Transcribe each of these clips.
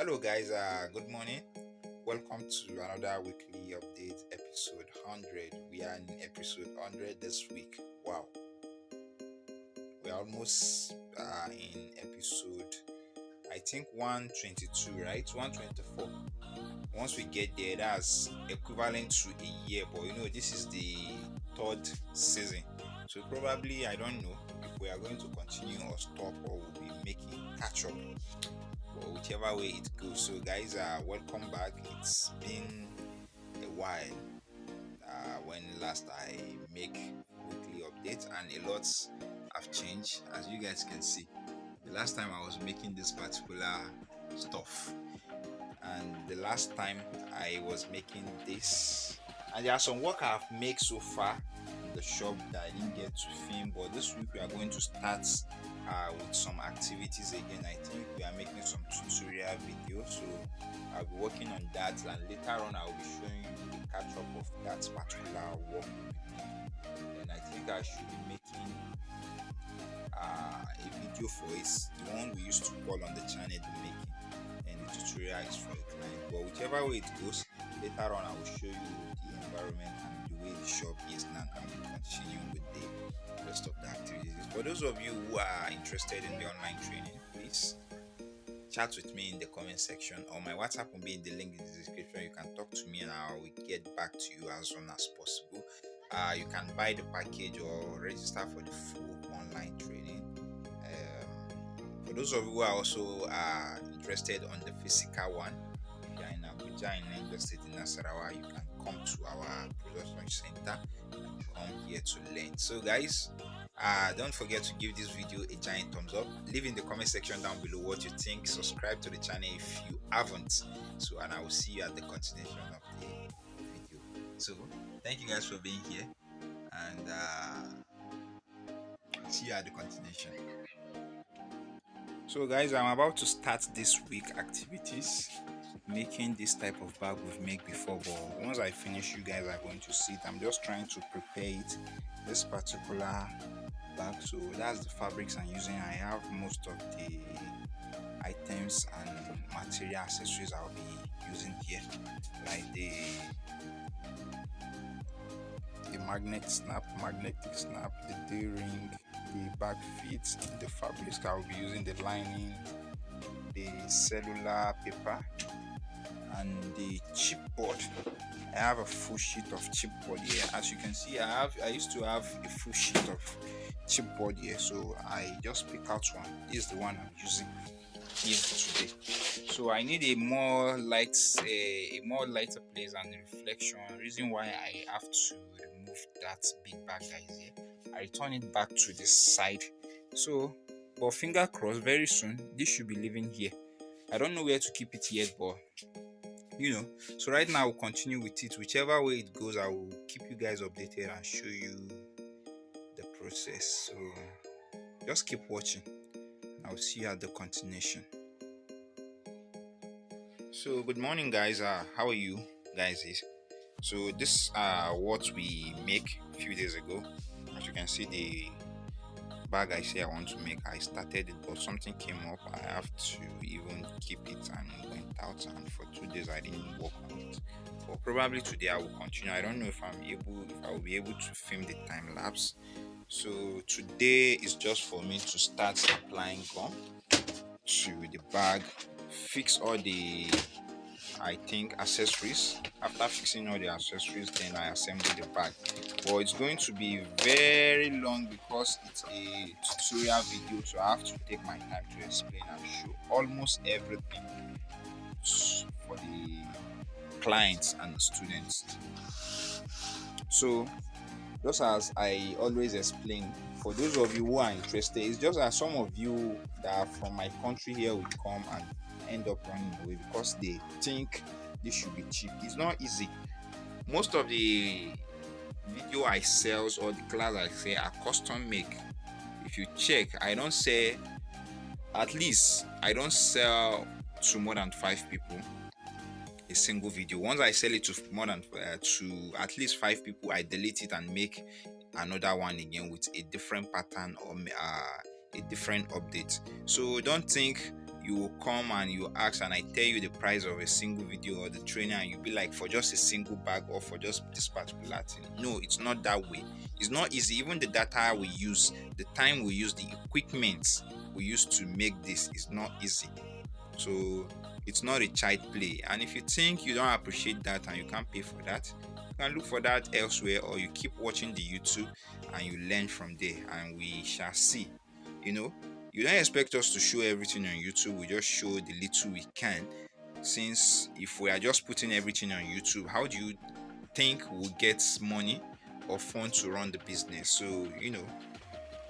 Hello guys, good morning. Welcome to another weekly update episode 100. We are in episode 100 this week. Wow. We are almost in episode I think 122, right? 124. Once we get there, that's equivalent to a year, but this is the third season. So probably I don't know if we are going to continue or stop or we'll be making catch up. But whichever way it goes. So guys, welcome back. It's been a while when last I make weekly updates, and a lot have changed, as you guys can see. The last time I was making this particular stuff, and the last time I was making this, and there are some work I've made so far in the shop that I didn't get to film, but this week we are going to start with some activities again. I think we are making some tutorial videos, so I'll be working on that, and later on I'll be showing you the catch up of that particular work. And I think I should be making a video for it, the one we used to call on the channel the making, and the tutorial is for a client. But whichever way it goes, later on I will show you the environment and the way the shop is now, and we'll continue with the rest of the activities. For those of you who are interested in the online training, please chat with me in the comment section, or my WhatsApp will be in the link in the description. You can talk to me and I will get back to you as soon as possible. You can buy the package or register for the full online training. For those of you who are also interested on the physical one, if you are in Abuja, in Lagos State, in Nasarawa, you can come to our production center and come here to learn. So guys, don't forget to give this video a giant thumbs up. Leave in the comment section down below what you think. Subscribe to the channel if you haven't. So, and I will see you at the continuation of the video. So thank you guys for being here, and see you at the continuation. So guys, I'm about to start this week activities, making this type of bag we've made before, but once I finish, you guys are going to see it. I'm just trying to prepare it, this particular bag. So that's the fabrics I'm using. I have most of the items and material accessories I'll be using here, like the magnetic snap, the D-ring, the bag feet, the fabrics I'll be using, the lining, the cellular paper, and the chipboard. I have a full sheet of chipboard here. As you can see, I used to have a full sheet of chipboard here, so I just pick out one. This is the one I'm using here today. So I need a more lighter place and reflection. Reason why I have to remove that big bag that is here, I return it back to this side. So, but finger crossed, very soon this should be living here. I don't know where to keep it yet, but so right now I'll continue with it. Whichever way it goes, I will keep you guys updated and show you the process. So just keep watching. I'll see you at the continuation. So good morning guys, how are you guys? So this what we make a few days ago. As you can see, the bag I say I want to make, I started it, but something came up. I have to even keep it, and went out, and for 2 days I didn't work on it. But probably today I will continue. I don't know if I will be able to film the time lapse. So today is just for me to start applying gum to the bag, fix all the accessories. After fixing all the accessories, then I assemble the bag. But it's going to be very long because it's a tutorial video, so I have to take my time to explain and show almost everything for the clients and the students. So just as I always explain, for those of you who are interested, it's just that some of you that are from my country here will come and end up running away because they think this should be cheap. It's not easy. Most of the video I sell or the class I say are custom make. If you check, I don't sell to more than 5 people a single video. Once I sell it to more than to at least 5 people, I delete it and make another one again with a different pattern or a different update. So don't think you will come and you ask and I tell you the price of a single video or the trainer, and you'll be like, for just a single bag or for just this particular thing. No, it's not that way. It's not easy. Even the data we use, the time we use, the equipment we use to make this is not easy. So it's not a child play. And if you think you don't appreciate that and you can't pay for that, you can look for that elsewhere, or you keep watching the YouTube and you learn from there, and we shall see. You don't expect us to show everything on YouTube. We just show the little we can. Since if we are just putting everything on YouTube, how do you think we'll get money or funds to run the business? So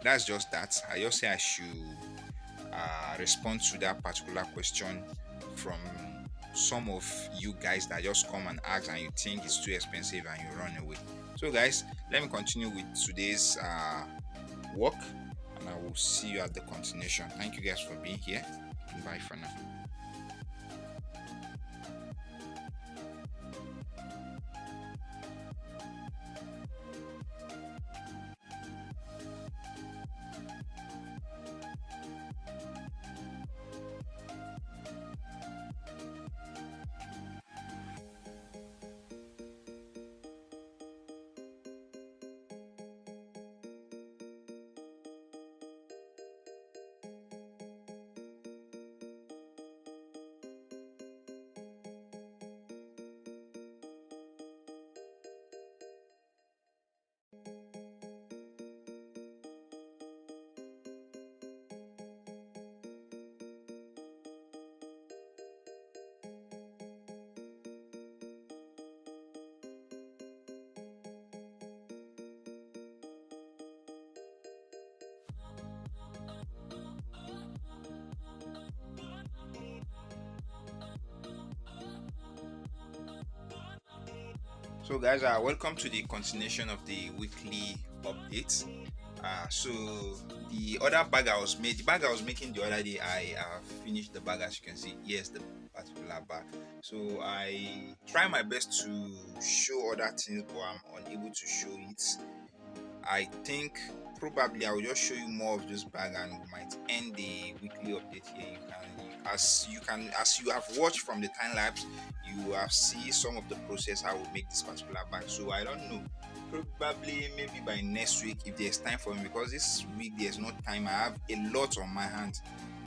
that's just that. I just say I should respond to that particular question from some of you guys that just come and ask and you think it's too expensive and you run away. So guys, let me continue with today's work, and I will see you at the continuation. Thank you guys for being here. Bye for now. So guys, welcome to the continuation of the weekly updates. So the other bag the bag I was making the other day, I finished the bag. As you can see, here's the particular bag. So I try my best to show other things, but I'm unable to show it. I think probably I will just show you more of this bag, and we might end the weekly update here. As you have watched from the time lapse, you have seen some of the process how we make this particular bag. So I don't know, probably maybe by next week if there's time for me, because this week there's no time. I have a lot on my hand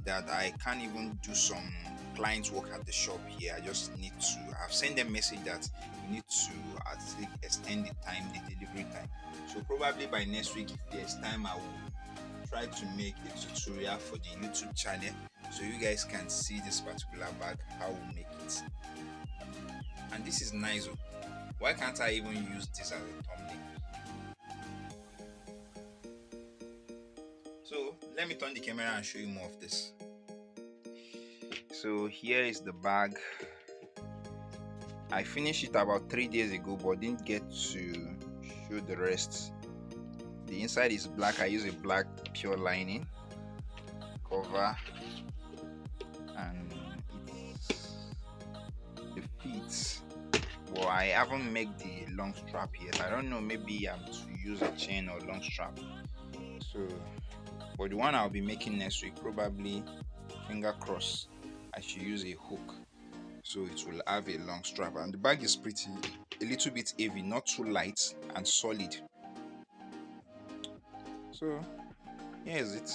that I can't even do some clients work at the shop here. I just need to, I've sent them message that we need to at least extend the time, the delivery time. So probably by next week if there's time, I will try to make a tutorial for the YouTube channel so you guys can see this particular bag, how we make it. And this is nice. Why can't I even use this as a thumbnail? So let me turn the camera and show you more of this. So here is the bag. I finished it about 3 days ago, but didn't get to show the rest. The inside is black. I use a black pure lining cover, and the feet. Well, I haven't made the long strap yet. I don't know, maybe I'm to use a chain or long strap. So, but the one I'll be making next week, probably, finger crossed, I should use a hook, so it will have a long strap. And the bag is a little bit heavy, not too light, and solid. So here is it.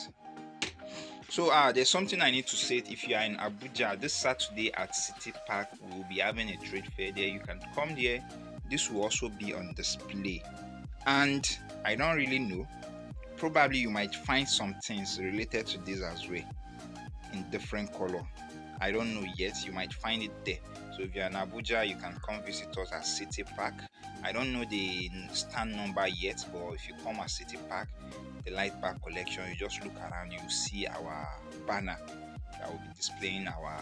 So there's something I need to say. If you are in Abuja this Saturday at City Park, we will be having a trade fair there. You can come there. This will also be on display, and I don't really know, probably you might find some things related to this as well in different color. I don't know yet. You might find it there. So if you're in Abuja, you can come visit us at City Park. I don't know the stand number yet, but if you come at City Park, the light bar collection, you just look around, you see our banner that will be displaying our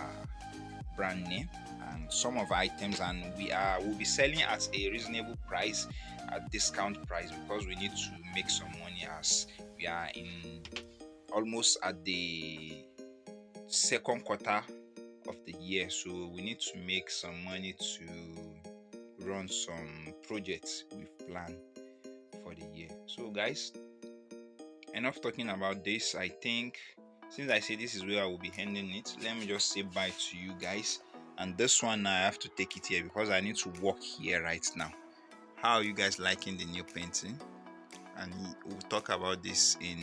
brand name and some of our items, and we'll be selling at a reasonable price, at discount price, because we need to make some money, as we are in almost at the second quarter of the year, so we need to make some money to run some projects we've planned for the year. So guys, enough talking about this. I think since I say this is where I will be ending it, let me just say bye to you guys. And this one I have to take it here because I need to walk here right now. How are you guys liking the new painting? And we'll talk about this in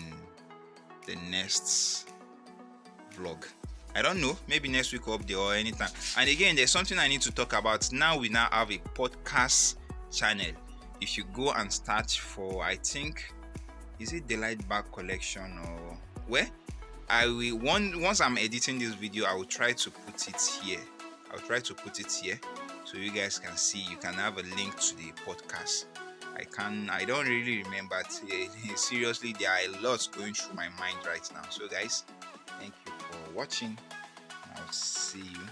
the next vlog. I don't know, maybe next week or update or anytime. And again, there's something I need to talk about. Now we now have a podcast channel. If you go and search for, I think, is it Delight Bag Collection or where? I will once I'm editing this video, I will try to put it here. So you guys can see. You can have a link to the podcast. I don't really remember. Seriously, there are lots going through my mind right now. So guys, thank you for watching. I'll see you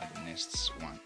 at the next one.